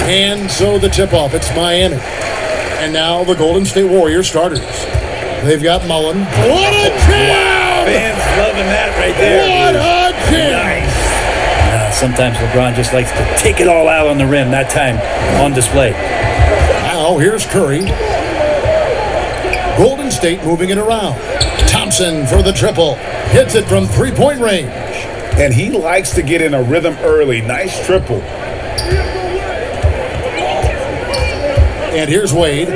And so the tip-off, it's Miami. And now the Golden State Warriors starters. They've got Mullen. What a jam! Fans loving that right there. What a jam! Nice. Sometimes LeBron just likes to take it all out on the rim, that time on display. Now here's Curry. Golden State moving it around. Thompson for the triple. Hits it from three-point range. And he likes to get in a rhythm early. Nice triple. And here's Wade.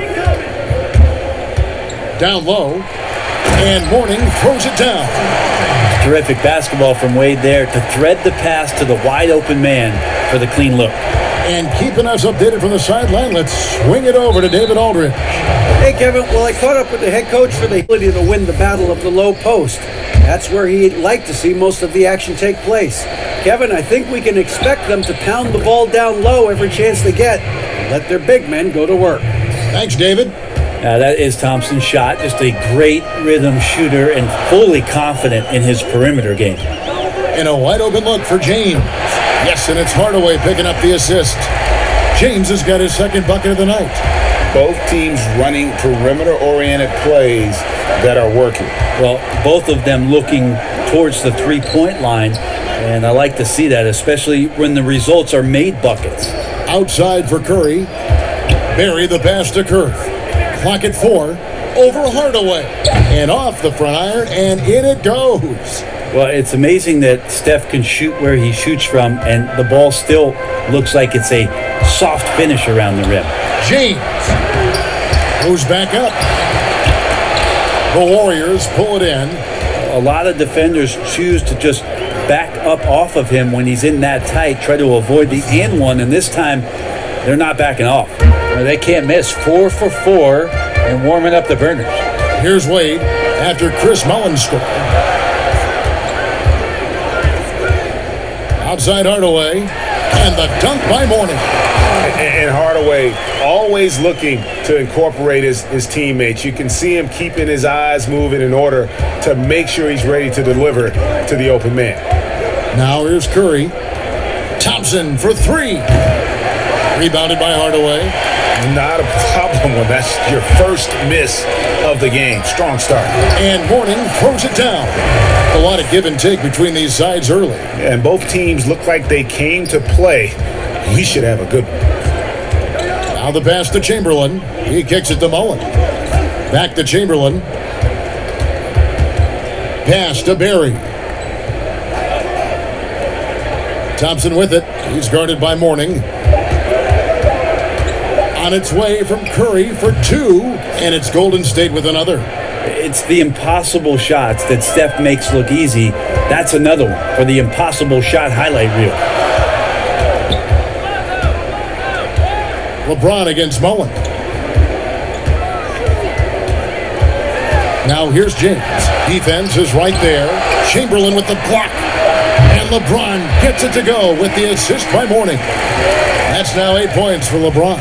Down low. And Mourning throws it down. Terrific basketball from Wade there to thread the pass to the wide-open man for the clean look. And keeping us updated from the sideline, let's swing it over to David Aldridge. Hey, Kevin. Well, I caught up with the head coach for the ability to win the battle of the low post. That's where he'd like to see most of the action take place. Kevin, I think we can expect them to pound the ball down low every chance they get and let their big men go to work. Thanks, David. That is Thompson's shot. Just a great rhythm shooter and fully confident in his perimeter game. And a wide open look for James. Yes, and it's Hardaway picking up the assist. James has got his second bucket of the night. Both teams running perimeter-oriented plays that are working. Well, both of them looking towards the three-point line, and I like to see that, especially when the results are made buckets. Outside for Curry. Barry the pass to Curry. Clock at 4. Over Hardaway. And off the front iron, and in it goes. Well, it's amazing that Steph can shoot where he shoots from, and the ball still looks like it's a soft finish around the rim. James goes back up. The Warriors pull it in. A lot of defenders choose to just back up off of him when he's in that tight, try to avoid the and one, and this time they're not backing off. They can't miss. 4 for 4 and warming up the burners. Here's Wade after Chris Mullin scored. Outside Hardaway, and the dunk by Mourning. And Hardaway always looking to incorporate his teammates. You can see him keeping his eyes moving in order to make sure he's ready to deliver to the open man. Now here's Curry. Thompson for 3. Rebounded by Hardaway. Not a problem when that's your first miss of the game. Strong start. And Mourning throws it down. A lot of give and take between these sides early. And both teams look like they came to play. We should have a good one. Now the pass to Chamberlain. He kicks it to Mullen. Back to Chamberlain. Pass to Barry. Thompson with it. He's guarded by Mourning. On its way from Curry for 2, and it's Golden State with another. It's the impossible shots that Steph makes look easy. That's another one for the impossible shot highlight reel. LeBron against Mullen. Now here's James. Defense is right there. Chamberlain with the block. And LeBron gets it to go with the assist by Mourning. That's now 8 points for LeBron.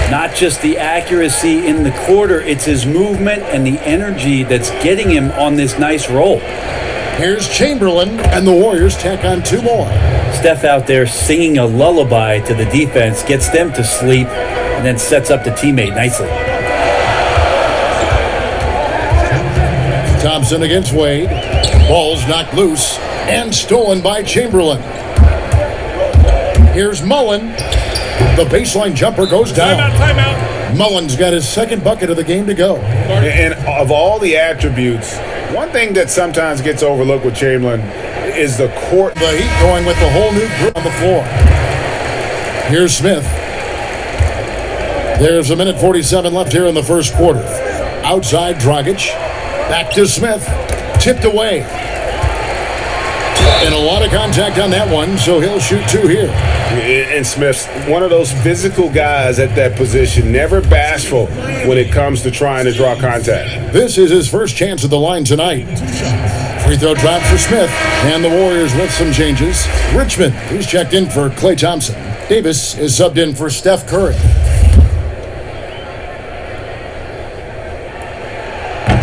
Not just the accuracy in the quarter, it's his movement and the energy that's getting him on this nice roll. Here's Chamberlain, and the Warriors tack on 2 more. Steph out there singing a lullaby to the defense, gets them to sleep, and then sets up the teammate nicely. Thompson against Wade. Ball's knocked loose and stolen by Chamberlain. Here's Mullen. The baseline jumper goes down. Timeout. Mullen's got his second bucket of the game to go. And of all the attributes, one thing that sometimes gets overlooked with Chamberlain is the court. The Heat going with the whole new group on the floor. Here's Smith. There's 1:47 left here in the first quarter. Outside Dragic. Back to Smith. Tipped away. And a lot of contact on that one, so he'll shoot 2 here. And Smith's one of those physical guys at that position, never bashful when it comes to trying to draw contact. This is his first chance at the line tonight. Free throw drop for Smith, and the Warriors with some changes. Richmond, he's checked in for Klay Thompson. Davis is subbed in for Steph Curry.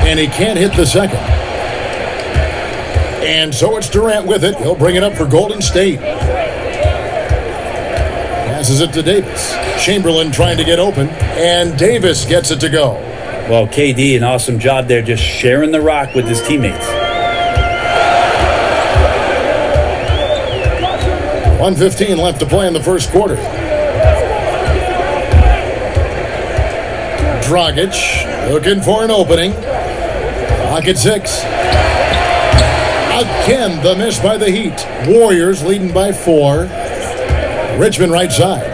And he can't hit the second. And so it's Durant with it. He'll bring it up for Golden State. passes it to Davis. Chamberlain trying to get open, and Davis gets it to go. Well, KD, an awesome job there just sharing the rock with his teammates. 1:15 left to play in the first quarter. Dragic looking for an opening. Clock at 6. Again, the miss by the Heat. Warriors leading by 4. Richmond right side.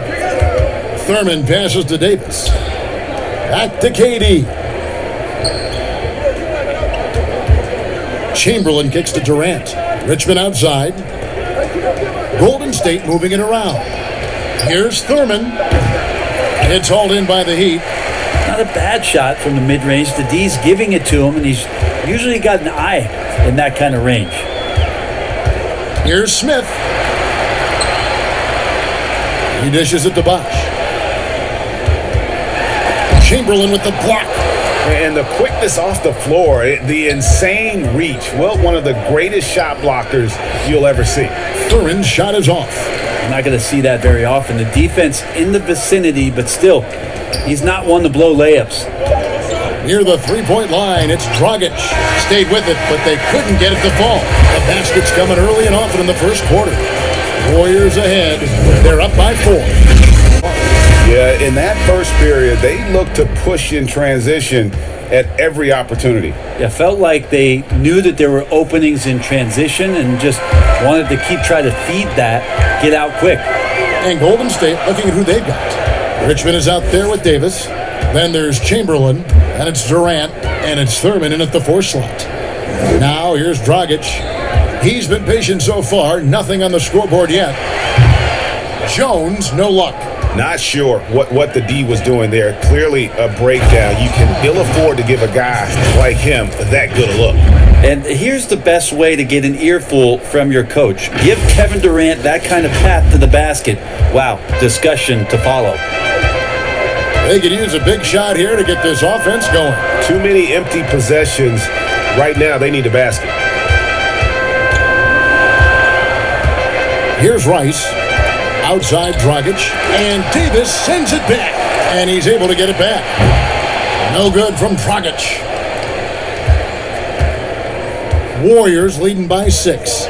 Thurman passes to Davis. Back to KD. Chamberlain kicks to Durant. Richmond outside. Golden State moving it around. Here's Thurman. It's hauled in by the Heat. Not a bad shot from the mid-range. The D's giving it to him, and he's usually got an eye in that kind of range. Here's Smith. He dishes it to Bosh. Chamberlain with the block. And the quickness off the floor, the insane reach. Well, one of the greatest shot blockers you'll ever see. Thurman's shot is off. I'm not going to see that very often. The defense in the vicinity, but still, he's not one to blow layups. Near the three-point line, it's Dragic. Stayed with it, but they couldn't get it to fall. The basket's coming early and often in the first quarter. Warriors ahead. They're up by 4. Yeah, in that first period, they looked to push in transition at every opportunity. It felt like they knew that there were openings in transition and just wanted to keep trying to feed that, get out quick. And Golden State looking at who they've got. Richmond is out there with Davis. Then there's Chamberlain, and it's Durant, and it's Thurman in at the 4 slot. Now here's Dragic. He's been patient so far, nothing on the scoreboard yet. Jones, no luck. Not sure what the D was doing there. Clearly a breakdown. You can ill afford to give a guy like him that good a look. And here's the best way to get an earful from your coach. Give Kevin Durant that kind of path to the basket. Wow, discussion to follow. They could use a big shot here to get this offense going. Too many empty possessions. Right now, they need a basket. Here's Rice. Outside Dragic. And Davis sends it back. And he's able to get it back. No good from Dragic. Warriors leading by 6.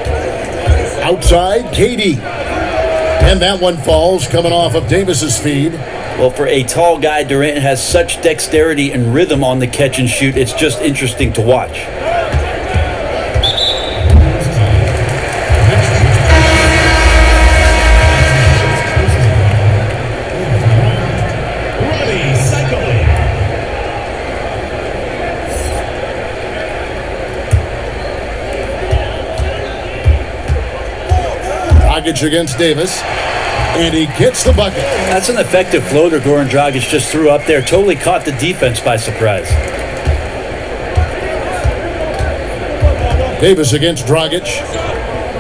Outside, KD. And that one falls coming off of Davis's feed. Well, for a tall guy, Durant has such dexterity and rhythm on the catch and shoot. It's just interesting to watch. Dragic against Davis. And he gets the bucket. That's an effective floater Goran Dragic just threw up there. Totally caught the defense by surprise. Davis against Dragic.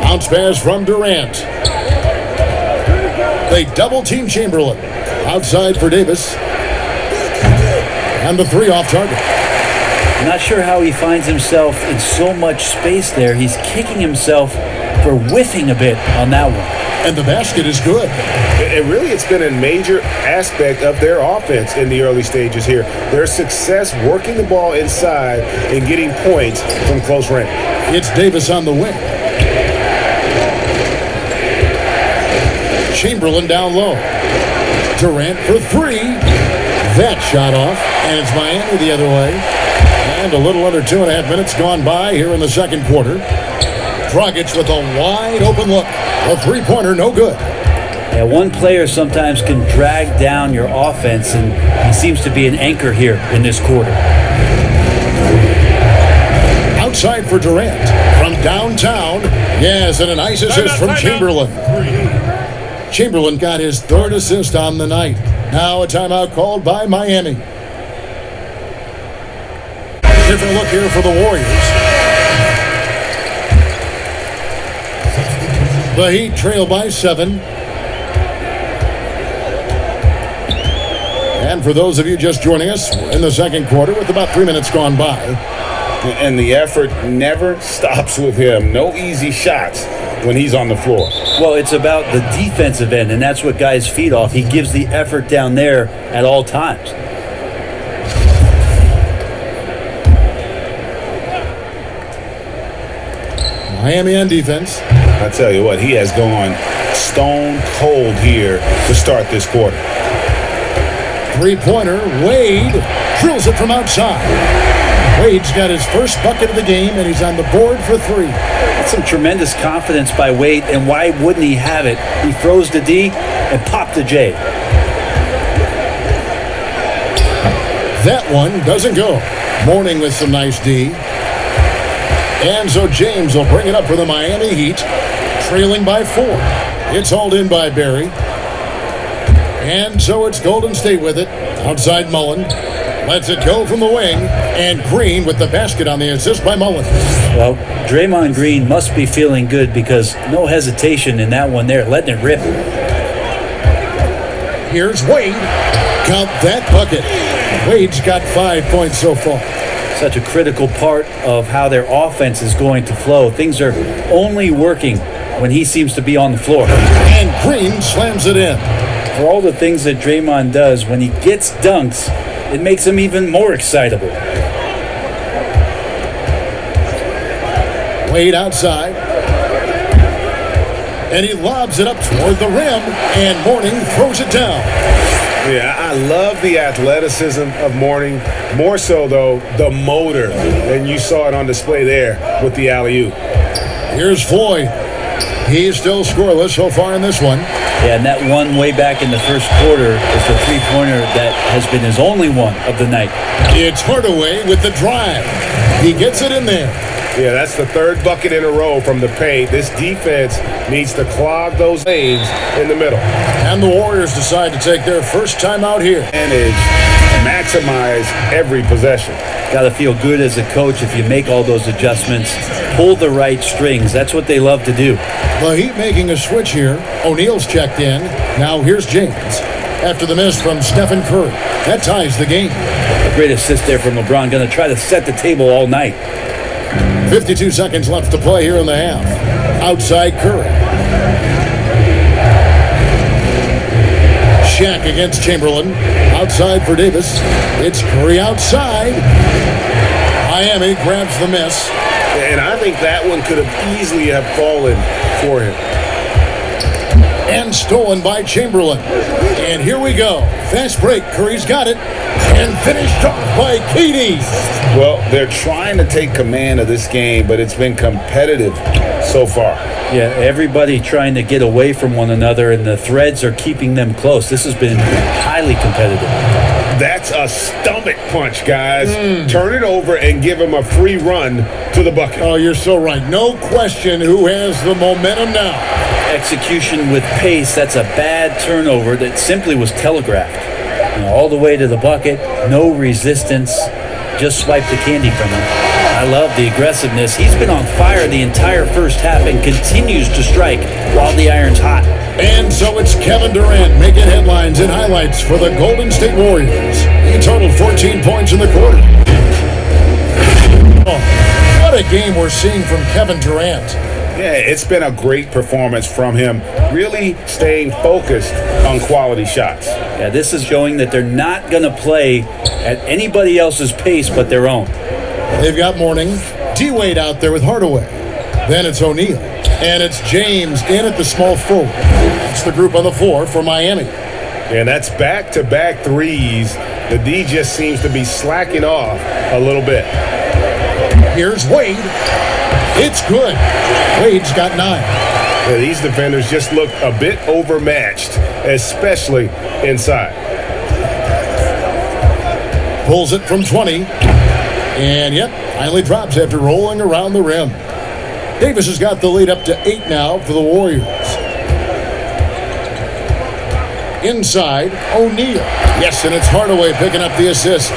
Bounce pass from Durant. They double-team Chamberlain. Outside for Davis. And the 3 off target. I'm not sure how he finds himself in so much space there. He's kicking himself for whiffing a bit on that one. And the basket is good. And really, it's been a major aspect of their offense in the early stages here. Their success working the ball inside and getting points from close range. It's Davis on the wing. Chamberlain down low. Durant for 3. That shot off. And it's Miami the other way. And a little under 2.5 minutes gone by here in the second quarter. Dragic with a wide open look. A three-pointer, no good. Yeah, one player sometimes can drag down your offense, and he seems to be an anchor here in this quarter. Outside for Durant. From downtown. Yes, and a nice assist from Chamberlain. Chamberlain got his 3rd assist on the night. Now a timeout called by Miami. Different look here for the Warriors. The Heat trail by 7. And for those of you just joining us, we're in the second quarter with about 3 minutes gone by. And the effort never stops with him. No easy shots. when he's on the floor. Well, it's about the defensive end, and that's what guys feed off. He gives the effort down there at all times. Miami on defense. I tell you what, he has gone stone cold here to start this quarter. Three-pointer, Wade drills it from outside. Wade's got his first bucket of the game, and he's on the board for three. That's some tremendous confidence by Wade, and why wouldn't he have it? He throws the D and popped the J. That one doesn't go. Mourning with some nice D. And so James will bring it up for the Miami Heat, trailing by 4. It's hauled in by Barry. And so it's Golden State with it. Outside Mullen. Lets it go from the wing. And Green with the basket on the assist by Mullen. Well, Draymond Green must be feeling good because no hesitation in that one there, letting it rip. Here's Wade. Count that bucket. Wade's got 5 points so far. Such a critical part of how their offense is going to flow. Things are only working when he seems to be on the floor. And Green slams it in. For all the things that Draymond does, when he gets dunks, it makes him even more excitable. Wade outside. And he lobs it up toward the rim. And Mourning throws it down. Yeah, I love the athleticism of Mourning. More so, though, the motor. And you saw it on display there with the alley-oop. Here's Floyd. He's still scoreless so far in this one. Yeah, and that one way back in the first quarter is the three-pointer that has been his only one of the night. It's Hardaway with the drive. He gets it in there. Yeah, that's the third bucket in a row from the paint. This defense needs to clog those lanes in the middle. And the Warriors decide to take their first time out here. Manage, maximize every possession. Got to feel good as a coach if you make all those adjustments. Pull the right strings. That's what they love to do. The Heat making a switch here. O'Neal's checked in. Now here's James. After the miss from Stephen Curry. That ties the game. A great assist there from LeBron. Going to try to set the table all night. 52 seconds left to play here in the half. Outside Curry. Shaq against Chamberlain. Outside for Davis. It's Curry outside. Miami grabs the miss. And I think that one could have easily have fallen for him. And stolen by Chamberlain. And here we go. Fast break. Curry's got it. And finished off by KD. Well, they're trying to take command of this game, but it's been competitive so far. Yeah, everybody trying to get away from one another, and the threads are keeping them close. This has been highly competitive. That's a stomach punch, guys. Turn it over and give him a free run to the bucket. Oh, you're so right. No question who has the momentum now. Execution with pace, that's a bad turnover that simply was telegraphed. All the way to the bucket, no resistance, just swipe the candy from him. I love the aggressiveness. He's been on fire the entire first half and continues to strike while the iron's hot. And so it's Kevin Durant making headlines and highlights for the Golden State Warriors. He totaled 14 points in the quarter. Oh, what a game we're seeing from Kevin Durant. Yeah, it's been a great performance from him, really staying focused on quality shots. Yeah, this is showing that they're not going to play at anybody else's pace but their own. They've got Mourning, D-Wade out there with Hardaway. Then it's O'Neal. And it's James in at the small forward. It's the group on the floor for Miami. And that's back-to-back threes. The D just seems to be slacking off a little bit. Here's Wade. It's good. Wade's got 9. Yeah, these defenders just look a bit overmatched, especially inside. Pulls it from 20. And, yep, finally drops after rolling around the rim. Davis has got the lead up to 8 now for the Warriors. Inside, O'Neal. Yes, and it's Hardaway picking up the assist.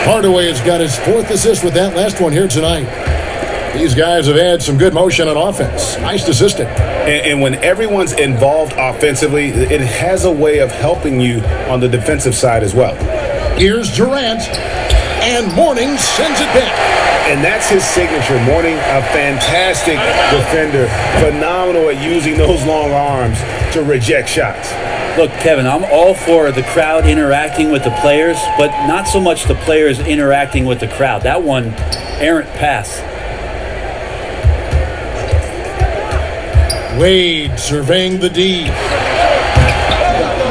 Hardaway has got his 4th assist with that last one here tonight. These guys have had some good motion on offense. Nice assisting. And when everyone's involved offensively, it has a way of helping you on the defensive side as well. Here's Durant. And Mourning sends it back. And that's his signature. Mourning, a fantastic defender. Phenomenal at using those long arms to reject shots. Look, Kevin, I'm all for the crowd interacting with the players, but not so much the players interacting with the crowd. That one, errant pass. Wade surveying the D.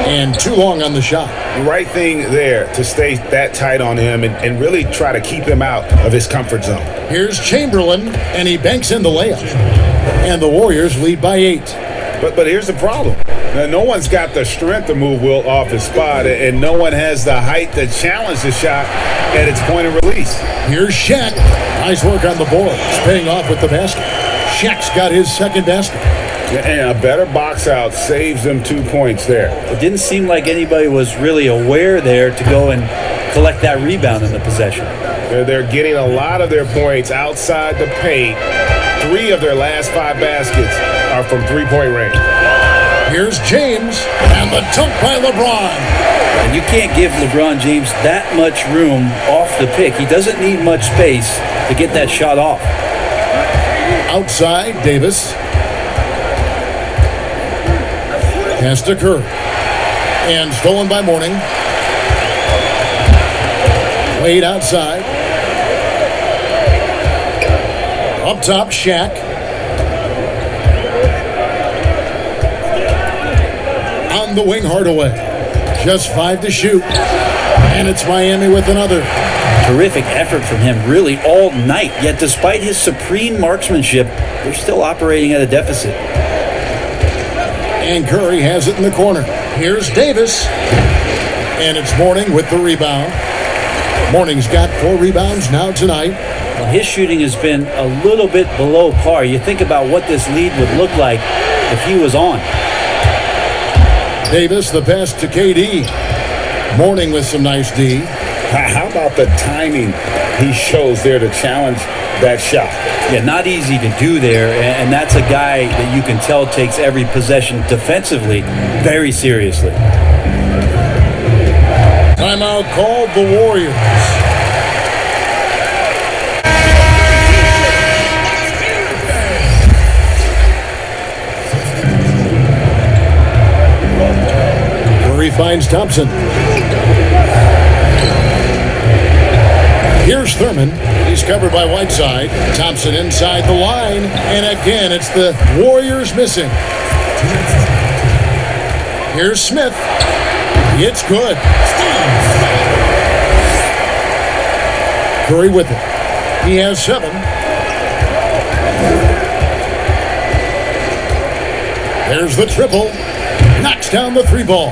And too long on the shot. Right thing there to stay that tight on him and really try to keep him out of his comfort zone. Here's Chamberlain, and he banks in the layup. And the Warriors lead by 8. But here's the problem. Now, no one's got the strength to move Wilt off his spot, and no one has the height to challenge the shot at its point of release. Here's Shaq. Nice work on the boards, paying off with the basket. Shaq's got his second basket. And a better box out saves them 2 points there. It didn't seem like anybody was really aware there to go and collect that rebound in the possession. They're getting a lot of their points outside the paint. 3 of their last 5 baskets are from three-point range. Here's James, and the dunk by LeBron. And you can't give LeBron James that much room off the pick. He doesn't need much space to get that shot off. Outside, Davis. Pass to Curry. And stolen by Mourning. Wade outside. Up top, Shaq. On the wing, Hardaway. Just 5 to shoot. And it's Miami with another. Terrific effort from him really all night. Yet despite his supreme marksmanship, they're still operating at a deficit. And Curry has it in the corner. Here's Davis. And it's Mourning with the rebound. Mourning's got 4 rebounds now tonight. Well, his shooting has been a little bit below par. You think about what this lead would look like if he was on. Davis, the pass to KD. Mourning with some nice D. How about the timing he shows there to challenge that shot? Yeah, not easy to do there, and that's a guy that you can tell takes every possession defensively very seriously. Timeout called the Warriors. Curry finds Thompson. Here's Thurman. He's covered by Whiteside. Thompson inside the line. And again, it's the Warriors missing. Here's Smith. It's good. Curry with it. He has 7. There's the triple. Knocks down the 3 ball.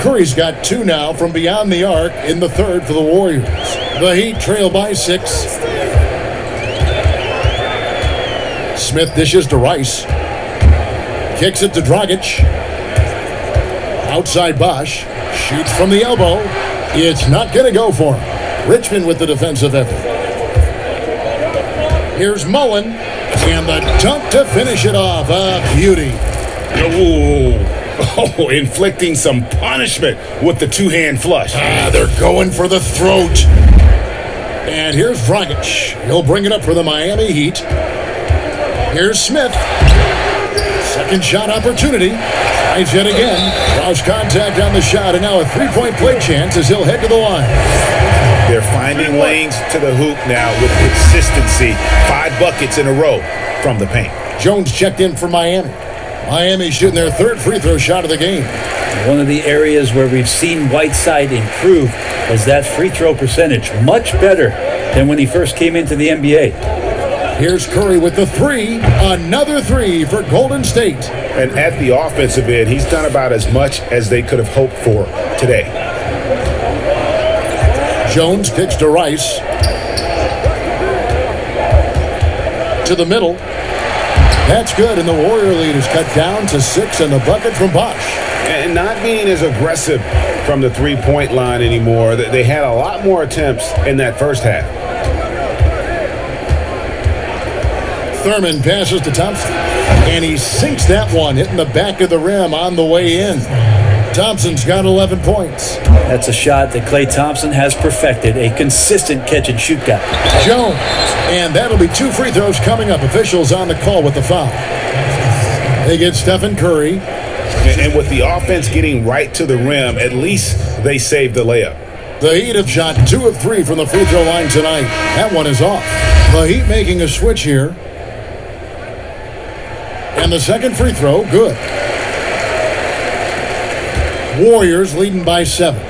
Curry's got 2 now from beyond the arc in the third for the Warriors. The Heat trail by 6. Smith dishes to Rice. Kicks it to Dragic. Outside Bosch. Shoots from the elbow. It's not going to go for him. Richmond with the defensive effort. Here's Mullen. And the dunk to finish it off. A beauty. Oh, inflicting some punishment with the 2-hand flush. They're going for the throat. And here's Dragic. He'll bring it up for the Miami Heat. Here's Smith. Second shot opportunity. Tries yet again. Draws contact on the shot, and now a 3-point play chance as he'll head to the line. They're finding lanes to the hoop now with consistency. 5 buckets in a row from the paint. Jones checked in for Miami. Miami shooting their 3rd free throw shot of the game. One of the areas where we've seen Whiteside improve is that free throw percentage. Much better than when he first came into the NBA. Here's Curry with the 3. Another 3 for Golden State. And at the offensive end, he's done about as much as they could have hoped for today. Jones kicks to Rice. To the middle. That's good, and the Warrior lead is cut down to 6 and the bucket from Bosch. And not being as aggressive from the 3-point line anymore. They had a lot more attempts in that first half. Thurman passes to Thompson, and he sinks that one, hitting the back of the rim on the way in. Thompson's got 11 points. That's a shot that Klay Thompson has perfected, a consistent catch-and-shoot guy. Jones. And that'll be 2 free throws coming up. Officials on the call with the foul. They get Stephen Curry. And with the offense getting right to the rim, at least they saved the layup. The Heat have shot 2 of 3 from the free throw line tonight. That one is off. The Heat making a switch here. And the second free throw, good. Warriors leading by 7.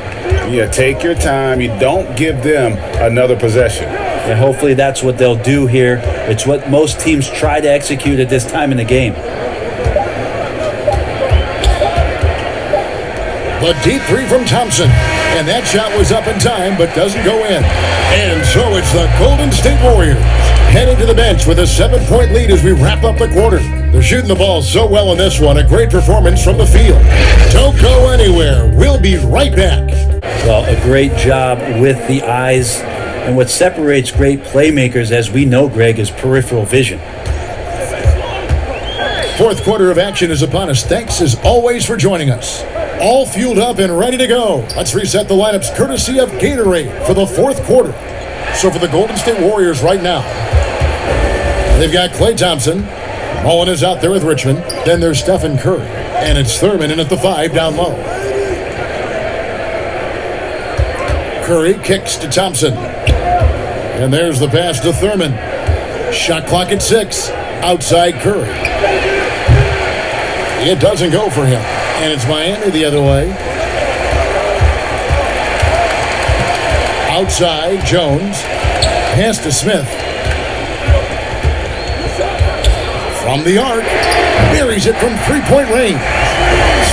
Yeah, take your time. You don't give them another possession. And hopefully that's what they'll do here. It's what most teams try to execute at this time in the game. The deep three from Thompson. And that shot was up in time, but doesn't go in. And so it's the Golden State Warriors heading to the bench with a 7-point lead as we wrap up the quarter. They're shooting the ball so well in this one. A great performance from the field. Don't go anywhere. We'll be right back. Well, a great job with the eyes. And what separates great playmakers, as we know, Greg, is peripheral vision. Fourth quarter of action is upon us. Thanks as always for joining us. All fueled up and ready to go. Let's reset the lineups courtesy of Gatorade for the fourth quarter. So for the Golden State Warriors right now, they've got Klay Thompson. Mullen is out there with Richmond. Then there's Stephen Curry. And it's Thurman in at the 5 down low. Curry kicks to Thompson. And there's the pass to Thurman. Shot clock at 6. Outside Curry. It doesn't go for him. And it's Miami the other way. Outside, Jones. Pass to Smith. From the arc. Buries it from three-point range.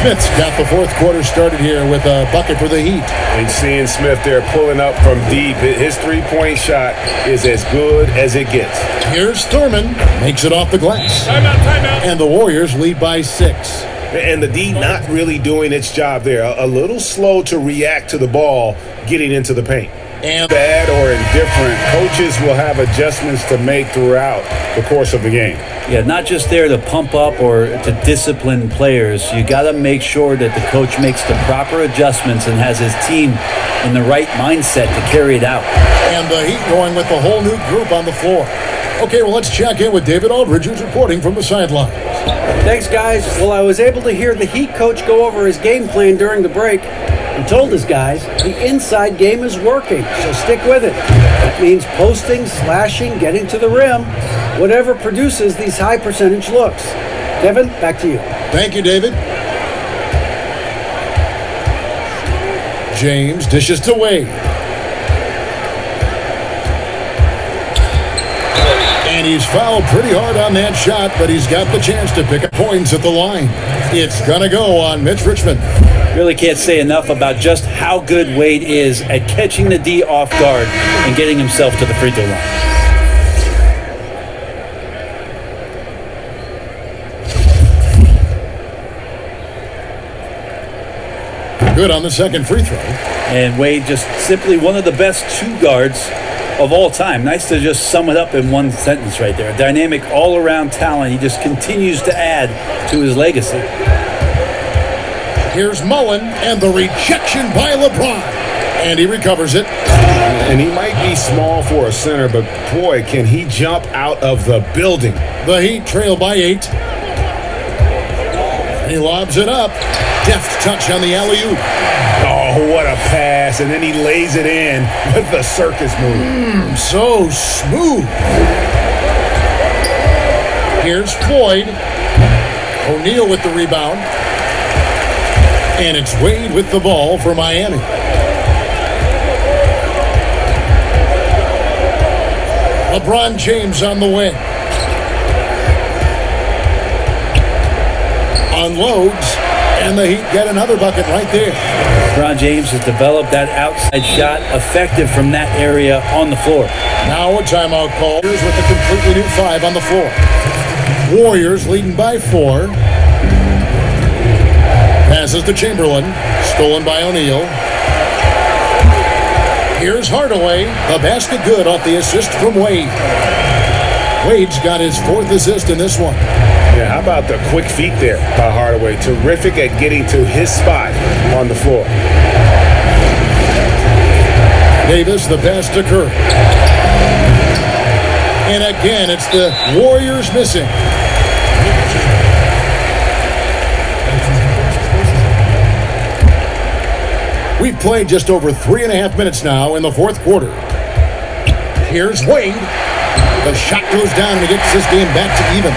Smith's got the fourth quarter started here with a bucket for the Heat. And seeing Smith there pulling up from deep, his three-point shot is as good as it gets. Here's Thurman. Makes it off the glass. Timeout. And the Warriors lead by 6. And the D not really doing its job there. A little slow to react to the ball getting into the paint. And Bad or indifferent, coaches will have adjustments to make throughout the course of the game. Yeah, not just there to pump up or to discipline players. You got to make sure that the coach makes the proper adjustments and has his team in the right mindset to carry it out. And the Heat going with the whole new group on the floor. Okay, well, let's check in with David Aldridge, who's reporting from the sideline. Thanks, guys. Well, I was able to hear the Heat coach go over his game plan during the break. He told his guys the inside game is working, so stick with it. That means posting, slashing, getting to the rim, whatever produces these high percentage looks. Kevin, back to you. Thank you, David. James dishes to Wade. And he's fouled pretty hard on that shot, but he's got the chance to pick up points at the line. It's going to go on Mitch Richmond. Really can't say enough about just how good Wade is at catching the D off guard and getting himself to the free throw line. Good on the second free throw. And Wade just simply one of the best two guards of all time. Nice to just sum it up in one sentence right there. A dynamic all-around talent. He just continues to add to his legacy. Here's Mullen and the rejection by LeBron. And he recovers it. And he might be small for a center, but boy, can he jump out of the building. The Heat trail by 8. He lobs it up. Deft touch on the alley-oop. Oh, what a pass. And then he lays it in with the circus move. So smooth. Here's Floyd. O'Neal with the rebound. And it's Wade with the ball for Miami. LeBron James on the wing. Unloads. And the Heat get another bucket right there. LeBron James has developed that outside shot effective from that area on the floor. Now a timeout call. Here's with a completely new 5 on the floor. Warriors leading by 4. Passes to Chamberlain. Stolen by O'Neal. Here's Hardaway. The basket good off the assist from Wade. Wade's got his 4th assist in this one. Yeah, how about the quick feet there by Hardaway? Terrific at getting to his spot on the floor. Davis, the pass to Kerr. And again, it's the Warriors missing. We've played just over 3.5 minutes now in the fourth quarter. Here's Wade. The shot goes down and gets this game back to even.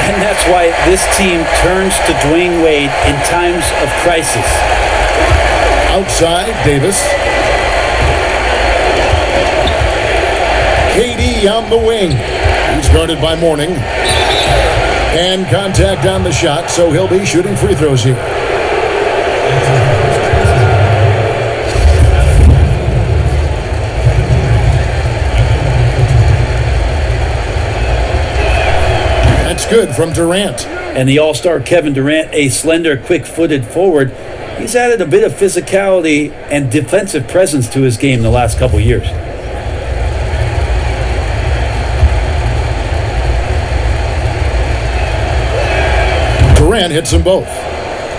And that's why this team turns to Dwayne Wade in times of crisis. Outside, Davis. KD on the wing. He's guarded by Mourning. And contact on the shot, so he'll be shooting free throws here. That's good from Durant. And the all-star Kevin Durant, a slender, quick-footed forward, he's added a bit of physicality and defensive presence to his game the last couple years. Durant hits them both.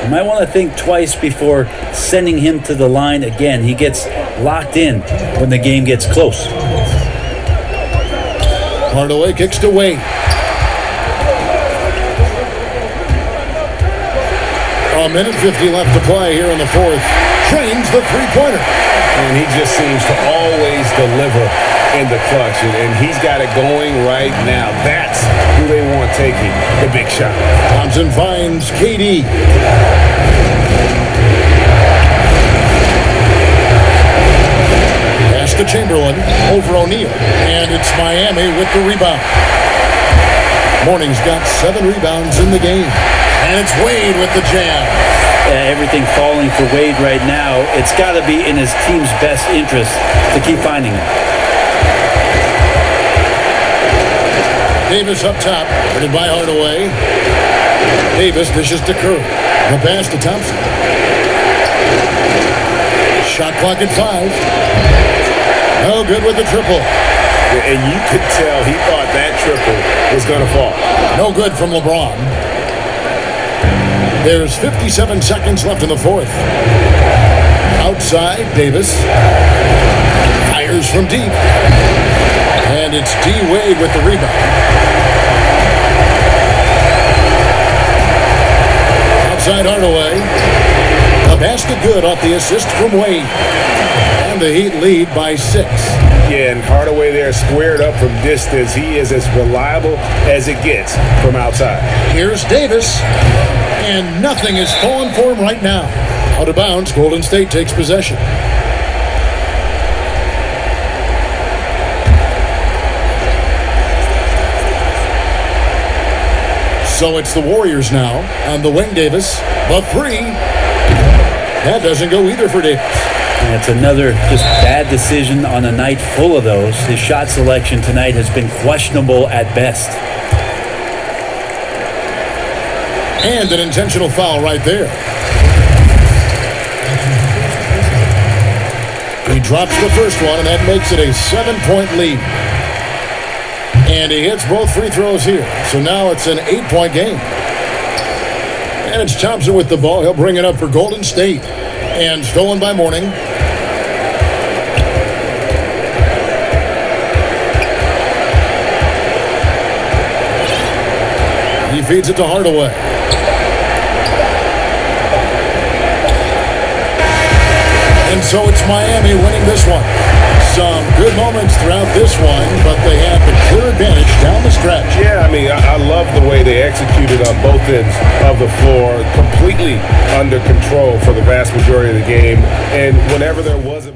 You might want to think twice before sending him to the line again. He gets locked in when the game gets close. Hardaway kicks to Wade. A minute 50 left to play here in the fourth. Trains the three-pointer. And he just seems to always deliver in the clutch. And he's got it going right now. That's who they want taking the big shot. Thompson finds KD. Pass to Chamberlain over O'Neal. And it's Miami with the rebound. Mourning's got 7 rebounds in the game. And it's Wade with the jam. Everything falling for Wade right now. It's got to be in his team's best interest to keep finding him. Davis up top, guarded by Hardaway. Davis dishes to Kerr. The pass to Thompson. Shot clock at 5. No good with the triple. And you could tell he thought that triple was going to fall. No good from LeBron. There's 57 seconds left in the fourth. Outside, Davis. Fires from deep. And it's D. Wade with the rebound. Outside Hardaway. The basket good off the assist from Wade. And the Heat lead by 6. Yeah, and Hardaway there squared up from distance. He is as reliable as it gets from outside. Here's Davis. And nothing is falling for him right now. Out of bounds, Golden State takes possession. So it's the Warriors now on the wing. Davis, the 3. That doesn't go either for Davis. And it's another just bad decision on a night full of those. His shot selection tonight has been questionable at best. And an intentional foul right there. He drops the first one, and that makes it a 7-point lead. And he hits both free throws here. So now it's an 8-point game. And it's Thompson with the ball. He'll bring it up for Golden State. And stolen by Mourning. He feeds it to Hardaway. And so it's Miami winning this one. Some good moments throughout this one, but they have the clear advantage down the stretch. Yeah, I mean, I love the way they executed on both ends of the floor, completely under control for the vast majority of the game. And whenever there was a